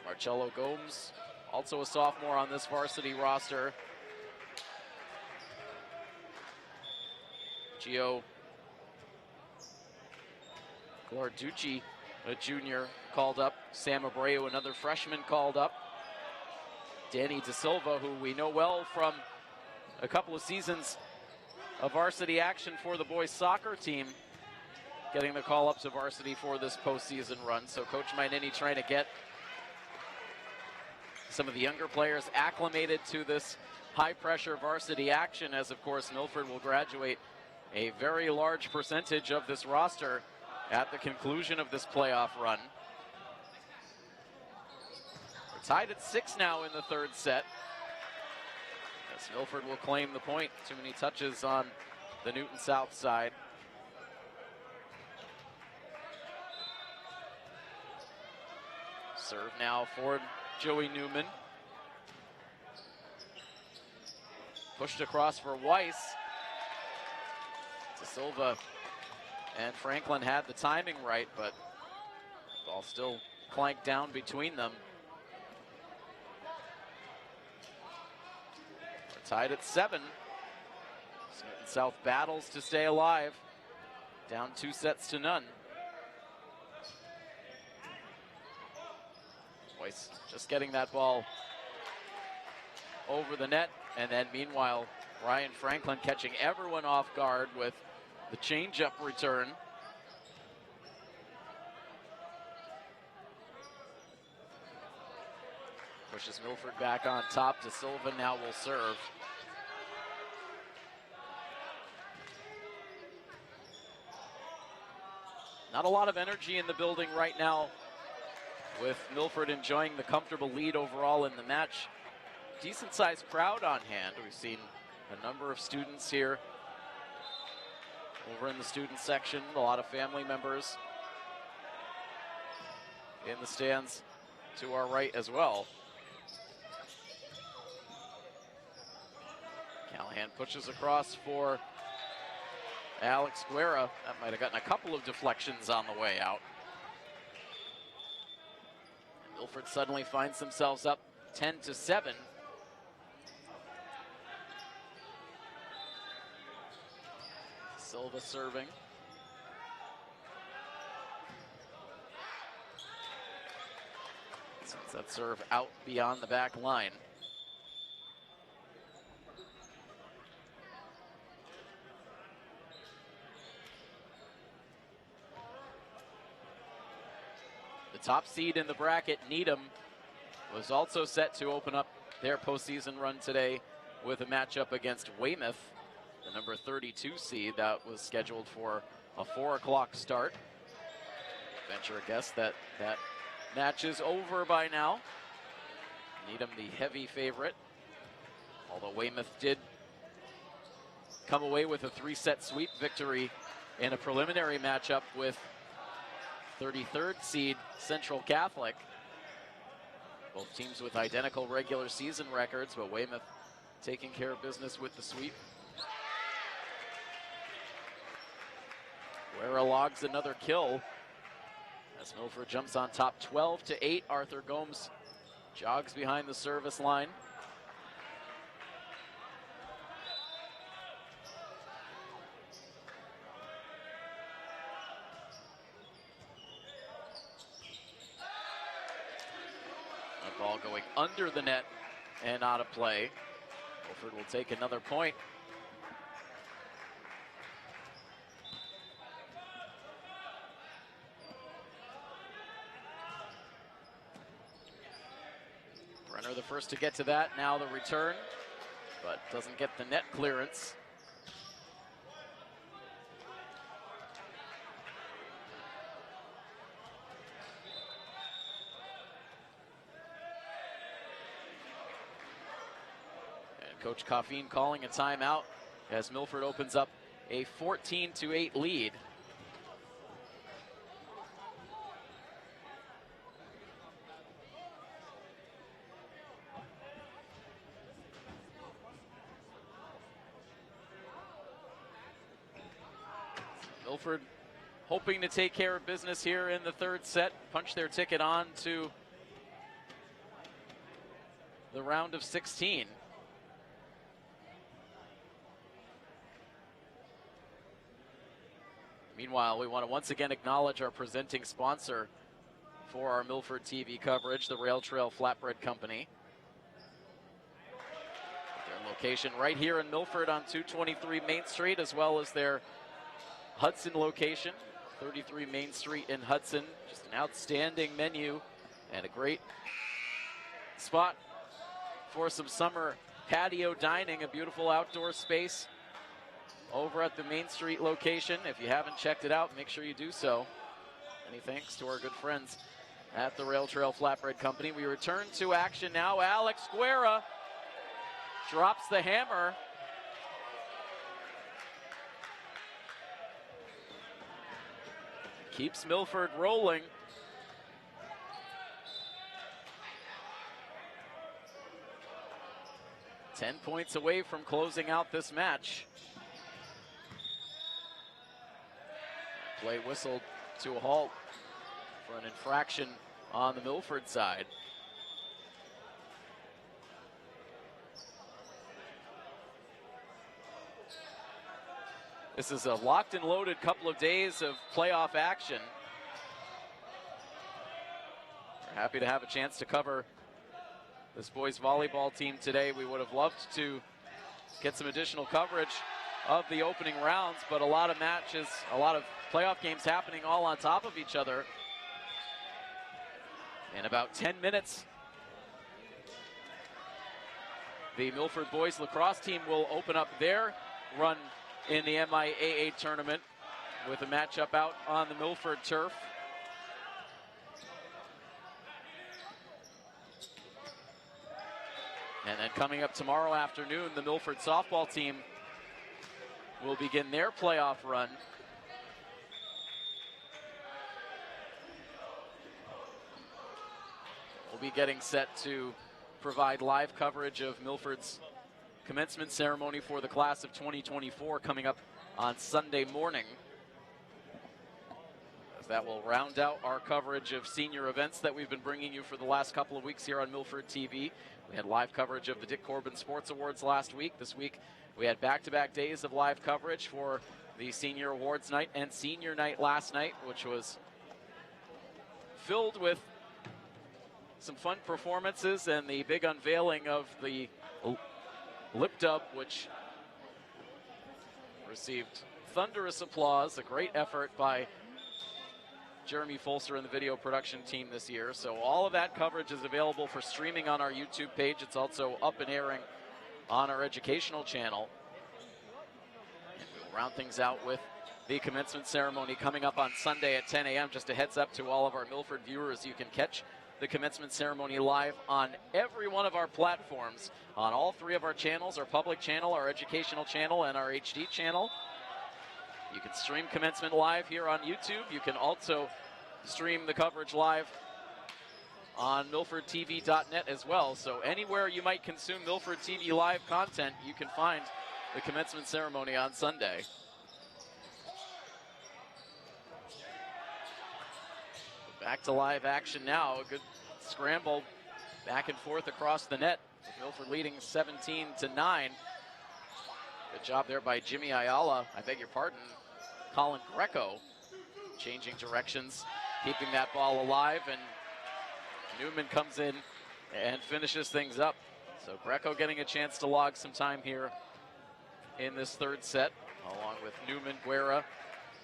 Marcello Gomes, also a sophomore on this varsity roster. Gio Glorducci, a junior, called up. Sam Abreu, another freshman, called up. Danny De Silva, who we know well from a couple of seasons of varsity action for the boys soccer team, getting the call up to varsity for this postseason run. So Coach Mainini trying to get some of the younger players acclimated to this high-pressure varsity action, as of course Milford will graduate a very large percentage of this roster at the conclusion of this playoff run. We're tied at 6 now in the third set, as Milford will claim the point. Too many touches on the Newton South side. Serve now for Joey Newman. Pushed across for Weiss. De Silva and Franklin had the timing right, but ball still clanked down between them. We're tied at 7. South battles to stay alive. Down 2-0. Weiss just getting that ball over the net, and then meanwhile Ryan Franklin catching everyone off guard with the change-up return. Pushes Milford back on top. De Silva now will serve. Not a lot of energy in the building right now, with Milford enjoying the comfortable lead overall in the match. Decent-sized crowd on hand. We've seen a number of students here over in the student section. A lot of family members in the stands to our right as well. Callahan pushes across for Alex Guerra. That might have gotten a couple of deflections on the way out. And Milford suddenly finds themselves up 10-7. Silva serving. Sends that serve out beyond the back line. The top seed in the bracket, Needham, was also set to open up their postseason run today with a matchup against Weymouth, the number 32 seed. That was scheduled for a 4 o'clock start. Venture a guess that that match is over by now. Needham the heavy favorite, although Weymouth did come away with a 3-set sweep victory in a preliminary matchup with 33rd seed Central Catholic. Both teams with identical regular season records, but Weymouth taking care of business with the sweep. Guerra logs another kill as Milford jumps on top 12-8. Arthur Gomes jogs behind the service line. That ball going under the net and out of play. Milford will take another point. Brenner the first to get to that. Now the return, but doesn't get the net clearance. And Coach Coffeen calling a timeout as Milford opens up a 14-8 lead. Milford hoping to take care of business here in the third set, punch their ticket on to the round of 16. Meanwhile, we want to once again acknowledge our presenting sponsor for our Milford TV coverage, the Rail Trail Flatbread Company. Their location right here in Milford on 223 Main Street, as well as their Hudson location, 33 Main Street in Hudson. Just an outstanding menu and a great spot for some summer patio dining, a beautiful outdoor space over at the Main Street location. If you haven't checked it out, make sure you do so. Many thanks to our good friends at the Rail Trail Flatbread Company. We return to action now. Alex Guerra drops the hammer. Keeps Milford rolling. Ten points away from closing out this match. Play whistled to a halt for an infraction on the Milford side. This is a locked and loaded couple of days of playoff action. We're happy to have a chance to cover this boys volleyball team today. We would have loved to get some additional coverage of the opening rounds, but a lot of matches, a lot of playoff games happening all on top of each other. In about 10 minutes, the Milford boys lacrosse team will open up their run in the MIAA tournament with a matchup out on the Milford turf. And then coming up tomorrow afternoon, the Milford softball team will begin their playoff run. We'll be getting set to provide live coverage of Milford's commencement ceremony for the class of 2024 coming up on Sunday morning. As that will round out our coverage of senior events that we've been bringing you for the last couple of weeks here on Milford TV. We had live coverage of the Dick Corbin Sports Awards last week. This week we had back-to-back days of live coverage for the Senior Awards Night and Senior Night last night, which was filled with some fun performances and the big unveiling of the lip dub, which received thunderous applause. A great effort by Jeremy Folster and the video production team this year. So all of that coverage is available for streaming on our YouTube page. It's also up and airing on our educational channel. And we'll round things out with the commencement ceremony coming up on Sunday at 10 a.m. Just a heads up to all of our Milford viewers, you can catch the commencement ceremony live on every one of our platforms, on all three of our channels, our public channel, our educational channel, and our HD channel. You can stream commencement live here on YouTube. You can also stream the coverage live on milfordtv.net as well. So anywhere you might consume Milford TV live content, you can find the commencement ceremony on Sunday. Back to live action now. A good scramble back and forth across the net. Milford leading 17-9. Good job there by Jimmy Ayala. I beg your pardon, Colin Greco, changing directions, keeping that ball alive, and Newman comes in and finishes things up. So Greco getting a chance to log some time here in this third set, along with Newman, Guerra,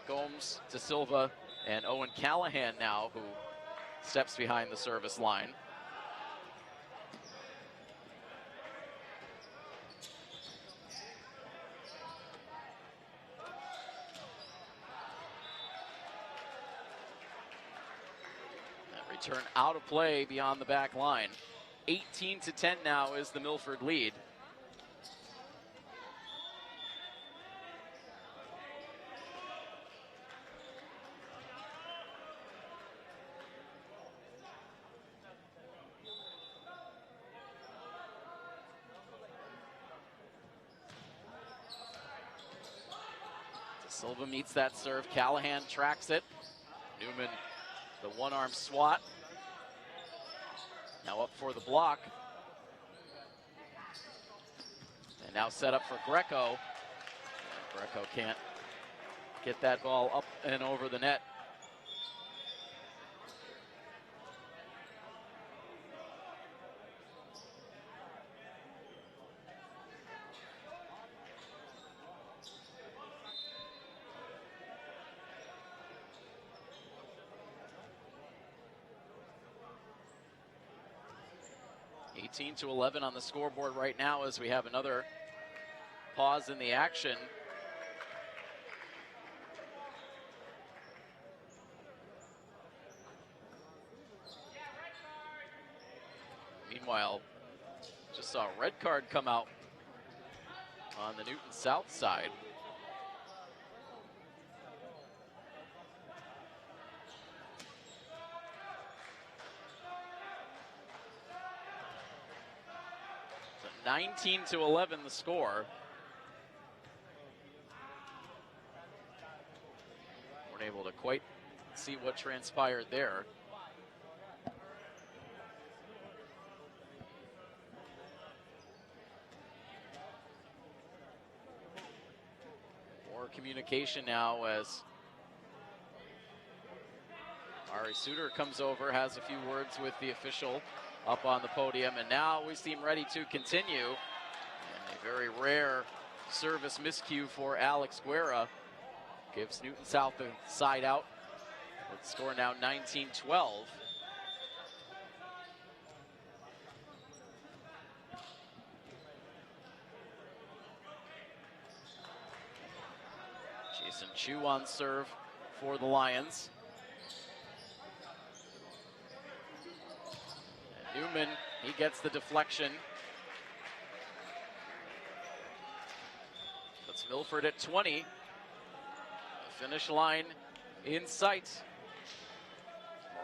Gomes, De Silva, and Owen Callahan now, who steps behind the service line. Return out of play beyond the back line. 18-10 now is the Milford lead. De Silva meets that serve. Callahan tracks it. Newman, the one-arm swat. Now up for the block. And now set up for Greco. And Greco can't get that ball up and over the net. To 11 on the scoreboard right now as we have another pause in the action. Meanwhile, just saw a red card come out on the Newton South side. So 19-11 the score. Weren't able to quite see what transpired there. More communication now as Ari Suter comes over, has a few words with the official up on the podium, and now we seem ready to continue. And a very rare service miscue for Alex Guerra gives Newton South the side out. With the score now 19-12. Jason Chu on serve for the Lions. And Newman, he gets the deflection. Puts Milford at 20. The finish line in sight.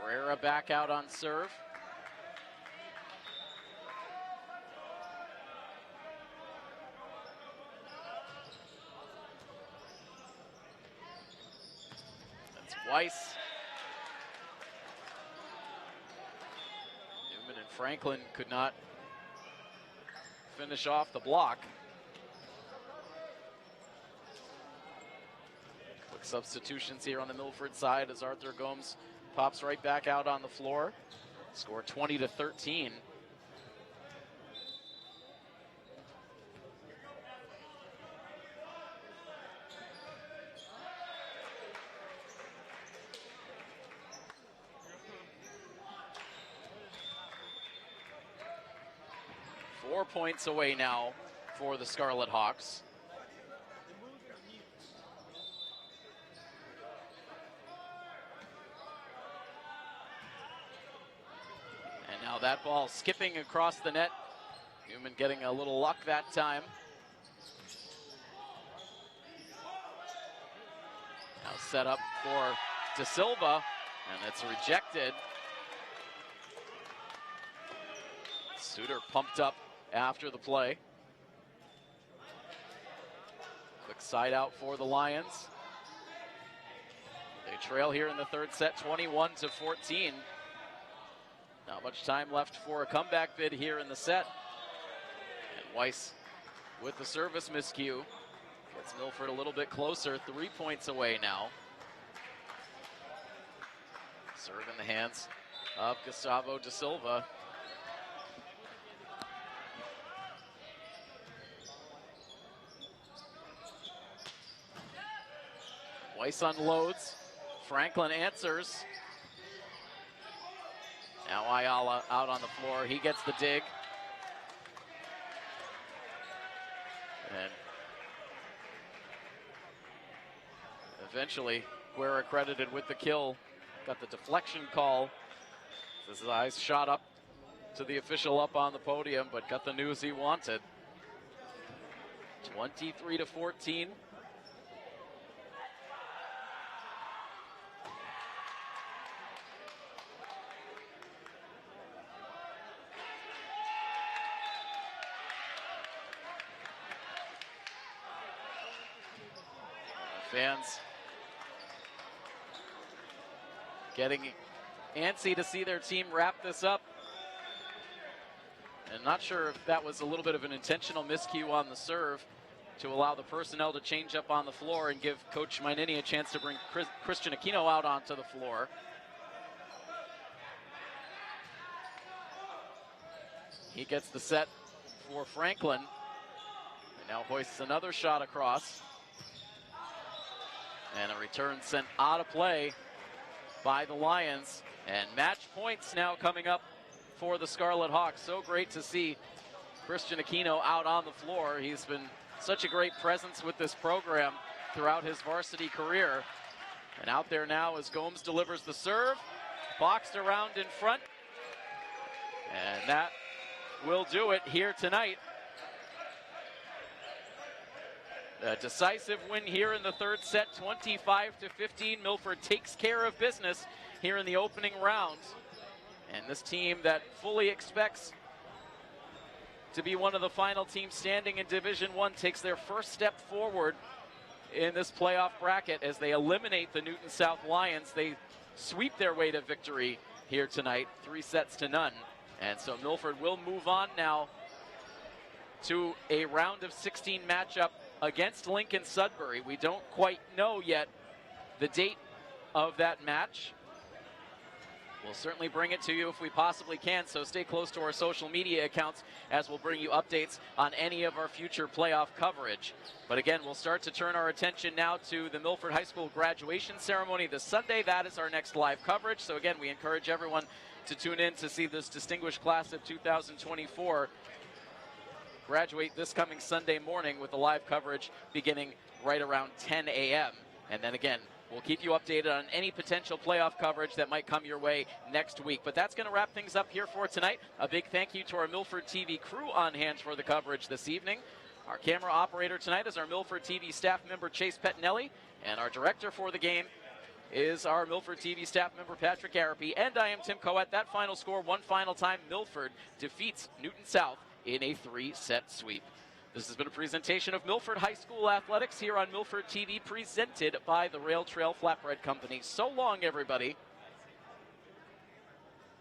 Moreira back out on serve. Weiss. Newman and Franklin could not finish off the block. Quick substitutions here on the Milford side as Arthur Gomes pops right back out on the floor. Score 20-13. Points away now for the Scarlet Hawks. And now that ball skipping across the net. Newman getting a little luck that time. Now set up for De Silva, and it's rejected. Suter pumped up after the play. Quick side out for the Lions. They trail here in the third set, 21-14. Not much time left for a comeback bid here in the set. And Weiss with the service miscue. Gets Milford a little bit closer, 3 points away now. Serve in the hands of Gustavo De Silva. Weiss unloads. Franklin answers. Now Ayala out on the floor. He gets the dig. And eventually, Guerra credited with the kill. Got the deflection call. His eyes shot up to the official up on the podium, but got the news he wanted. 23-14. Fans getting antsy to see their team wrap this up. And not sure if that was a little bit of an intentional miscue on the serve to allow the personnel to change up on the floor and give Coach Mainini a chance to bring Christian Aquino out onto the floor. He gets the set for Franklin. And now hoists another shot across. And a return sent out of play by the Lions. And match points now coming up for the Scarlet Hawks. So great to see Christian Aquino out on the floor. He's been such a great presence with this program throughout his varsity career. And out there now as Gomes delivers the serve. Boxed around in front. And that will do it here tonight. A decisive win here in the third set, 25-15. Milford takes care of business here in the opening round. And this team that fully expects to be one of the final teams standing in Division I takes their first step forward in this playoff bracket as they eliminate the Newton South Lions. They sweep their way to victory here tonight, 3-0. And so Milford will move on now to a round of 16 matchup against Lincoln Sudbury. We don't quite know yet the date of that match. We'll certainly bring it to you if we possibly can, so stay close to our social media accounts as we'll bring you updates on any of our future playoff coverage. But again, we'll start to turn our attention now to the Milford High School graduation ceremony this Sunday. That is our next live coverage. So again, we encourage everyone to tune in to see this distinguished class of 2024 graduate this coming Sunday morning with the live coverage beginning right around 10 a.m. And then again, we'll keep you updated on any potential playoff coverage that might come your way next week. But that's going to wrap things up here for tonight. A big thank you to our Milford TV crew on hand for the coverage this evening. Our camera operator tonight is our Milford TV staff member Chase Pettinelli, and our director for the game is our Milford TV staff member Patrick Arapi. And I am Tim Coet. That final score, one final time, Milford defeats Newton South in a 3-set sweep. This has been a presentation of Milford High School Athletics here on Milford TV, presented by the Rail Trail Flatbread Company. So long, everybody.